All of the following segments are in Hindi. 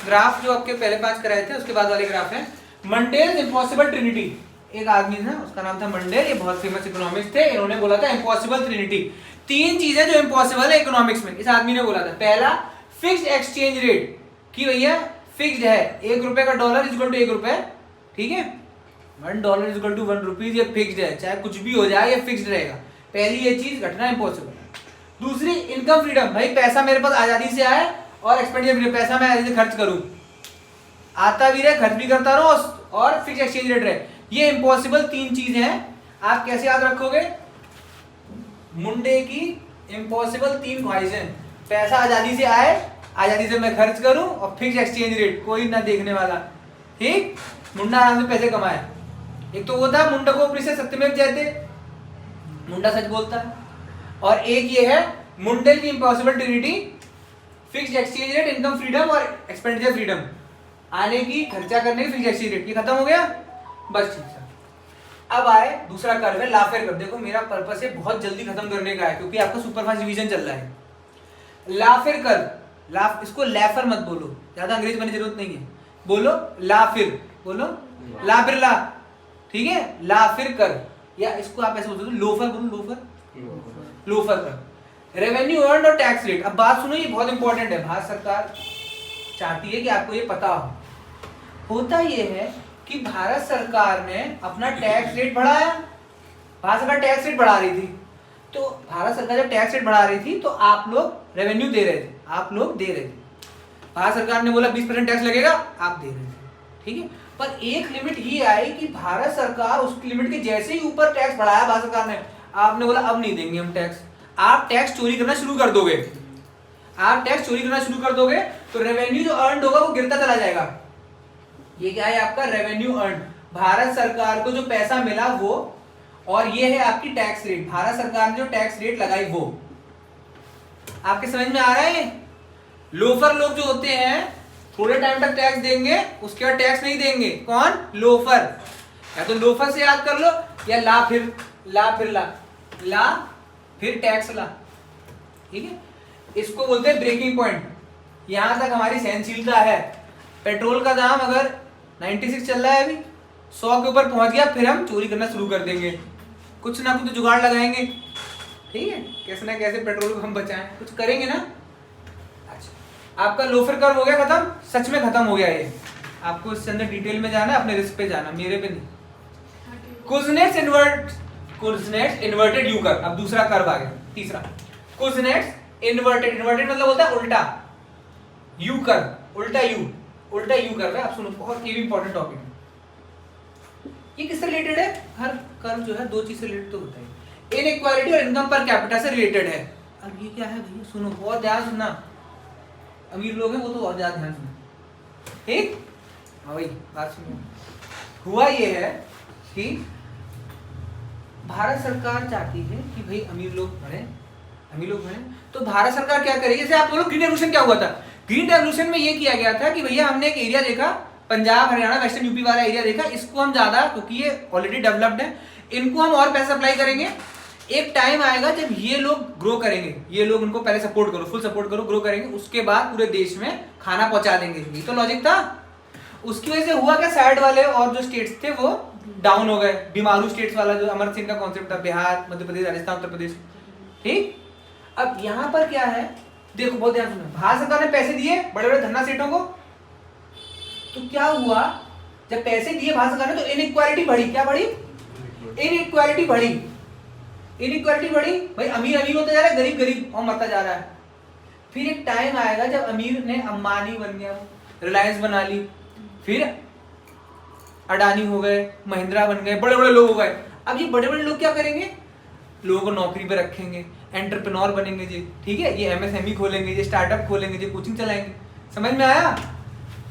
ग्राफ जो आपके पहले 5 कराए थे उसके बाद वाले ग्राफ है मंडेल इम्पॉसिबल ट्रिनिटी। एक आदमी था उसका नाम था मंडेल, ये बहुत फेमस इकोनॉमिक्स थे। इन्होंने बोला था इम्पॉसिबल ट्रिनिटी, 3 चीजें जो इम्पॉसिबल है इकोनॉमिक्स में। इस आदमी ने बोला था पहला फिक्स्ड एक्सचेंज रेट, कि भैया फिक्स्ड है 1 रुपए का डॉलर इज इक्वल टू 1 रुपए, ठीक है, $1 इज इक्वल टू 1 रुपीज, ये फिक्स्ड है, चाहे कुछ भी हो जाए ये फिक्स्ड रहेगा। पहली ये चीज घटना इम्पॉसिबल है। दूसरी इनकम फ्रीडम, भाई पैसा मेरे पास आजादी से आए और एक्सपेंडिचर फ्रीडम, पैसा मैं आजादी से खर्च करूं, आता भी रहे खर्च भी करता रहो और फिक्स एक्सचेंज रेट रहे। ये इम्पॉसिबल 3 चीज हैं। आप कैसे याद रखोगे? मुंडे की इम्पॉसिबल 3 ख्वाहिशें, पैसा आजादी से आए, आजादी से मैं खर्च करूं और फिक्स एक्सचेंज रेट, कोई ना देखने वाला, ठीक, मुंडा आराम से पैसे कमाए। एक तो वो था मुंडा को अपने से सत्यमेव जयते, मुंडा सच बोलता है, और एक ये है मुंडे की impossible Trinity, fixed exchange rate, income freedom और एक्सपेंडिचर फ्रीडम, आने की खर्चा करने की फिक्स्ड एक्सचेंज रेट। ये खत्म हो गया, बस ठीक है। अब आए दूसरा कर्व है लाफेर कर्व। देखो मेरा पर्पस है बहुत जल्दी खत्म करने का है क्योंकि आपका सुपरफास्ट डिवीजन चल रहा है। लाफेर कर्व, लाफ, इसको लैफर मत बोलो, ज्यादा अंग्रेजी बनने की जरूरत नहीं है, बोलो लाफिर, बोलो लाफिर ला, ठीक है, लाफिर कर्व, या इसको आप ऐसे बोल दो लोफर, बोलो loafer, loafer curve. Revenue earned और टैक्स रेट। अब बात सुनो, ये बहुत इंपॉर्टेंट है, भारत सरकार चाहती है कि आपको ये पता हो। होता ये है कि भारत सरकार ने अपना टैक्स रेट बढ़ाया, भारत सरकार टैक्स रेट बढ़ा रही थी, तो भारत सरकार जब टैक्स रेट बढ़ा रही थी तो आप लोग रेवेन्यू दे रहे थे, आप लोग दे रहे थे। भारत सरकार ने बोला 20% टैक्स लगेगा, आप दे रहे थे, ठीक है। पर एक लिमिट ही आई कि भारत सरकार उस लिमिट के जैसे ही ऊपर टैक्स बढ़ाया भारत सरकार ने, आपने बोला अब नहीं देंगे हम टैक्स, आप टैक्स चोरी करना शुरू कर दोगे, आप टैक्स चोरी करना शुरू कर दोगे तो रेवेन्यू जो अर्न होगा वो गिरता चला जाएगा। ये क्या है आपका रेवेन्यू अर्न, भारत सरकार को जो पैसा मिला वो, और ये है आपकी टैक्स रेट, भारत सरकार ने जो टैक्स रेट लगाई वो। आपके समझ में आ रहा है? लोफर लोग जो होते हैं थोड़े टाइम तक टैक्स देंगे, उसके बाद टैक्स नहीं देंगे। कौन? लोफर। या तो लोफर से याद कर लो, या ला फिर ला फिर ला, ला फिर टैक्स ला, ठीक है। इसको बोलते हैं ब्रेकिंग पॉइंट। यहां तक हमारी सहनशीलता है। पेट्रोल का दाम अगर 96 चल रहा है अभी, 100 के ऊपर पहुंच गया, फिर हम चोरी करना शुरू कर देंगे, कुछ ना कुछ जुगाड़ लगाएंगे, ठीक है, कैसे ना कैसे पेट्रोल को हम बचाएं, कुछ करेंगे ना। अच्छा, आपका लोफर कर्व हो गया खत्म, सच में खत्म हो गया ये। आपको इसके अंदर डिटेल में जाना है, अपने रिस्क पे जाना, मेरे पे नहीं। कुज़नेट्स इन्वर्टेड यू कर्व। अब दूसरा कर्व आ गया, तीसरा कुज़नेट्स इन्वर्टेड, इन्वर्टेड मतलब होता है उल्टा, यू कर्व, उल्टा यू, उल्टा यू कर्व है। आप सुनो, बहुत ये भी इंपॉर्टेंट टॉपिक है। ये किससे रिलेटेड है? हर कर्व जो है 2 चीज से रिलेटेड तो होता है, इनइक्वालिटी और इनकम पर कैपिटा से रिलेटेड है। अब ये क्या है भैया? सुनो, बहुत ध्यान सुनना, अमीर लोग हैं वो तो बहुत ज्यादा ध्यान सुनो, ठीक। हाँ भाई बात सुनो। हुआ ये है कि भारत सरकार चाहती है कि भाई अमीर लोग बढ़े, अमीर लोग बढ़े, तो भारत सरकार क्या करेगी? जैसे आप बोलो ग्रीन रेवोल्यूशन क्या हुआ था, ग्रीन रेवोल्यूशन में ये किया गया था कि भैया हमने एक एरिया देखा, पंजाब हरियाणा वेस्टर्न यूपी वाला एरिया देखा, इसको हम ज्यादा, क्योंकि ये ऑलरेडी डेवलप्ड है, इनको हम और पैसा सप्लाई करेंगे। एक टाइम आएगा जब ये लोग ग्रो करेंगे, ये लोग उनको पहले सपोर्ट करो, फुल सपोर्ट करो, ग्रो करेंगे, उसके बाद पूरे देश में खाना पहुंचा देंगे। ये तो लॉजिक था। उसकी वजह से हुआ क्या, साइड वाले और जो स्टेट्स थे वो डाउन हो गए। बीमारू स्टेट्स वाला जो अमर सिंह का कॉन्सेप्ट था, बिहार, मध्य प्रदेश, राजस्थान, उत्तर प्रदेश, ठीक। अब यहां पर क्या है, देखो बहुत ध्यान सुनो, भारत सरकार ने पैसे दिए बड़े बड़े धन्ना सेठों को, तो क्या हुआ, जब पैसे दिए भारत सरकार ने तो इनइक्वालिटी बढ़ी। क्या बढ़ी? इनइक्वालिटी बढ़ी, इनइक्वालिटी बढ़ी। भाई अमीर अमीर होता जा रहा है, गरीब गरीब और मरता जा रहा है। फिर एक टाइम आएगा जब अमीर ने अंबानी बन गया, रिलायंस बना ली, फिर अडानी हो गए, महिंद्रा बन गए, बड़े बड़े लोग हो गए। अब ये बड़े बड़े लोग क्या करेंगे? लोगों को नौकरी पे रखेंगे, एंटरप्रेन्योर बनेंगे जी, ठीक है, ये एमएसएमई खोलेंगे, ये स्टार्टअप खोलेंगे, ये कोचिंग चलाएंगे। समझ में आया?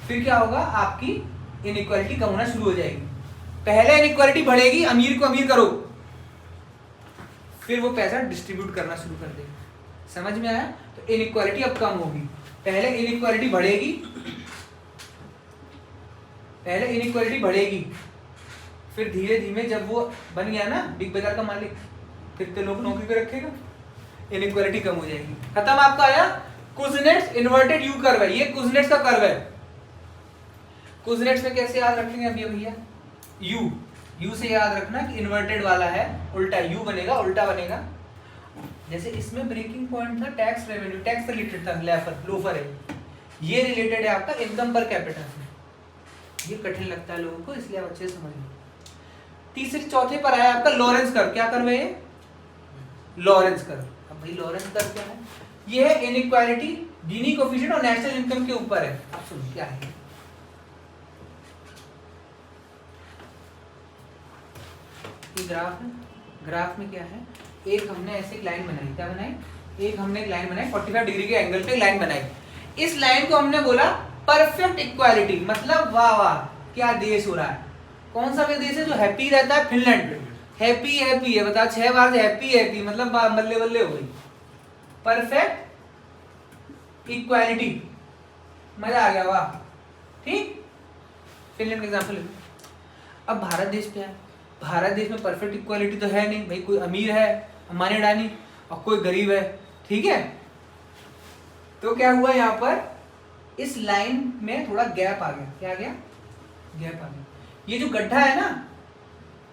फिर क्या होगा, आपकी इनइक्वालिटी कम होना शुरू हो जाएगी। पहले इनइक्वालिटी बढ़ेगी, अमीर को अमीर करो, फिर वो पैसा डिस्ट्रीब्यूट करना शुरू कर देगा। समझ में आया? तो इनइक्वालिटी अब कम होगी, पहले इनइक्वालिटी बढ़ेगी, पहले इनइक्वालिटी बढ़ेगी, फिर धीरे धीरे जब वो बन गया ना बिग बाजार का मालिक, फिर तो लोग नौकरी पे रखेगा, इनइक्वालिटी कम हो जाएगी। खत्म आपका आया कुज़नेट्स इन्वर्टेड यू कर्व है, ये कुज़नेट्स का कर्व है, कोऑर्डिनेट्स में कैसे याद रखेंगे अभी भैया, यू से याद रखना कि इन्वर्टेड वाला है, उल्टा यू बनेगा, उल्टा बनेगा। जैसे इसमें ब्रेकिंग पॉइंट था टैक्स रेवेन्यू, टैक्स रिलेटेड था, लोफर है, ये रिलेटेड है आपका इनकम पर कैपिटा से। ये कठिन लगता है लोगों को, इसलिए आप अच्छे से समझ लो। तीसरे चौथे पर आया आपका लॉरेंस कर्व। क्या कर्व है ये? Lawrence curve. अब भाई लॉरेंस कर्व क्या है? ये है इनइक्वालिटी, जीनी कोएफिशिएंट और नेशनल इनकम के ऊपर है। आप सुनो क्या है ये ग्राफ है। ग्राफ में क्या है, एक हमने ऐसे एक लाइन बनाई, क्या बनाई, एक हमने एक लाइन बनाई 45 डिग्री के एंगल पे लाइन बनाई। इस लाइन को हमने बोला परफेक्ट इक्वालिटी, मतलब वाह वाह क्या देश हो रहा है। कौन सा देश है जो हैप्पी रहता है? फिनलैंड। हैप्पी हैप्पी है, बता 6 बार से हैप्पी हैप्पी, मतलब बल्ले बल्ले हो गई। परफेक्ट इक्वालिटी, मजा आ गया, वाह। ठीक, फिनलैंड का एग्जांपल। अब भारत देश पे है, भारत देश में परफेक्ट इक्वालिटी तो है नहीं भाई, कोई अमीर है अंबानी अडानी और कोई गरीब है, ठीक है। तो क्या हुआ यहाँ पर, इस लाइन में थोड़ा गैप आ गया। क्या आ गया? गैप आ गया। ये जो गड्ढा है ना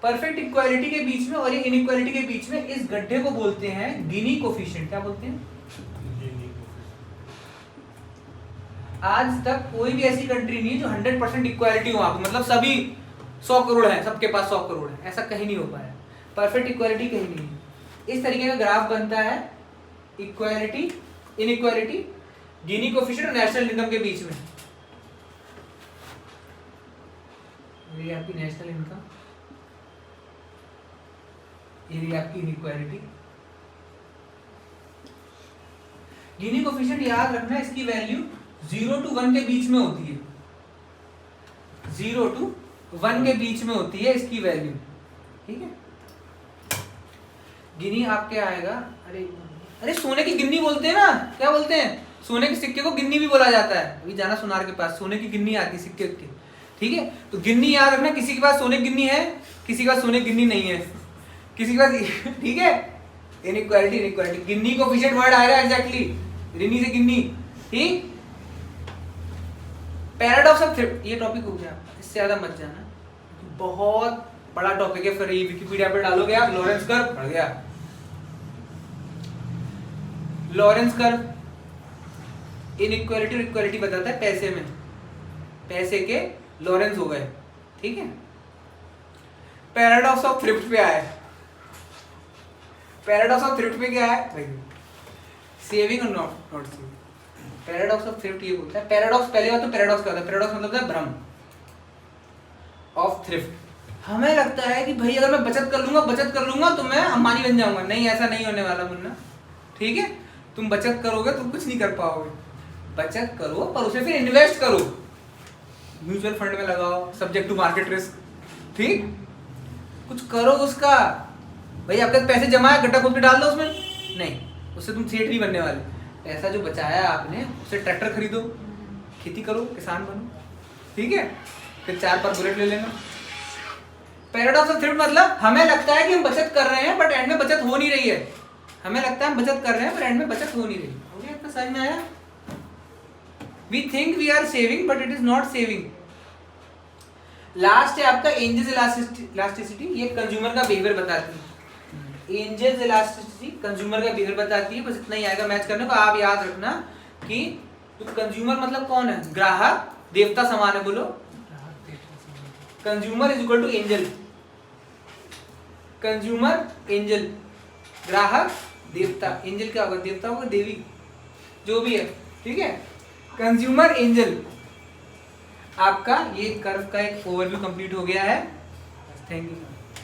परफेक्ट इक्वालिटी के बीच में और ये इनइक्वालिटी के बीच में, इस गड्ढे को बोलते हैं गिनी कोएफिशिएंट। क्या बोलते हैं? आज तक कोई भी ऐसी कंट्री नहीं है जो 100% इक्वालिटी हो वहां पर, मतलब सभी 100 करोड़ है, सबके पास 100 करोड़ है, ऐसा कहीं नहीं हो पाया। परफेक्ट इक्वालिटी कहीं नहीं है। इस तरीके का ग्राफ बनता है इक्वालिटी, इनइक्वालिटी, गिनी कोएफिशिएंट और नेशनल इनकम के बीच में। ये आपकी नेशनल इनकम, ये आपकी इनइक्वालिटी। गिनी कोएफिशिएंट याद रखना, इसकी वैल्यू 0 to 1 के बीच में होती है। 0 to 1 के बीच में होती है इसकी वैल्यू, ठीक है। गिनी आपके आएगा, अरे सोने की गिन्नी बोलते हैं ना, क्या बोलते हैं? सोने के सिक्के को गिन्नी भी बोला जाता है। अभी जाना सुनार के पास, सोने की गिन्नी आती है सिक्के की, ठीक है। तो गिन्नी याद रखना, किसी के पास सोने की गिन्नी है, किसी के पास सोने की गिन्नी नहीं है, किसी के पास, ठीक है। इनइक्वालिटी, इनइक्वालिटी, गिन्नी कोएफिशिएंट वर्ड आएगा एग्जैक्टली, रिनी से गिन्नी, ठीक। पैराडॉक्स ऑफ थ्रिफ्ट, ये टॉपिक हो गया, इससे ज्यादा मत जाना, बहुत बड़ा टॉपिक है। फिर ये विकिपीडिया पे डालोगे आप, लॉरेंस कर्व पढ़ गया। लॉरेंस कर्व इनइक्वालिटी और इक्वालिटी बताता है पैसे में, पैसे के लॉरेंस हो गए, ठीक है। पैराडॉक्स ऑफ थ्रिफ्ट पे आए। पैराडॉक्स ऑफ थ्रिफ्ट पे क्या है भाई? सेविंग और not saving. Paradox of thrift ये बोलता है, पैराडॉक्स पहले बात तो पैराडॉक्स क्या होता है? पैराडॉक्स मतलब है भ्रम ऑफ थ्रिफ्ट। हमें लगता है कि भाई अगर मैं बचत कर लूंगा तो मैं अंबानी बन जाऊंगा। नहीं, ऐसा नहीं होने वाला मुन्ना, ठीक है। तुम बचत करोगे तुम कुछ नहीं कर पाओगे। बचत करो पर उसे फिर इन्वेस्ट करो, म्यूचुअल फंड में लगाओ, सब्जेक्ट टू मार्केट रिस्क, ठीक। कुछ करो उसका। भाई आपके पैसे जमा है, गड्ढा खोद के डाल दो उसमें, नहीं, उससे तुम सेठ नहीं बनने वाले। पैसा जो बचाया आपने उससे ट्रैक्टर खरीदो, खेती करो, किसान बनो, ठीक है। फिर 4 पर बुलेट ले लेना। पैराडॉक्स ऑफ थ्रिफ्ट मतलब हमें लगता है कि हम बचत कर रहे हैं बट एंड में बचत हो नहीं रही है। हमें लगता है हम बचत कर रहे हैं पर एंड में बचत हो नहीं रही। हो गया, इतना समझ में आया? We think we are saving but it is not saving. Last है आपका एंजल्स इलास्टिसिटी, ये कंज्यूमर का बिहेवियर बताती है। एंजल्स इलास्टिसिटी कंज्यूमर का बिहेवियर बताती है। बस इतना ही आएगा मैच करने को। आप याद रखना कि तो कंज्यूमर मतलब कौन है? ग्राहक, देवता समान है, बोलो। Consumer is equal to angel. Consumer angel, ग्राहक देवता। एंजल क्या होगा? देवता होगा, देवी, जो भी है, ठीक है। Consumer angel. आपका ये कर्व का एक ओवरव्यू कंप्लीट हो गया है। Thank you.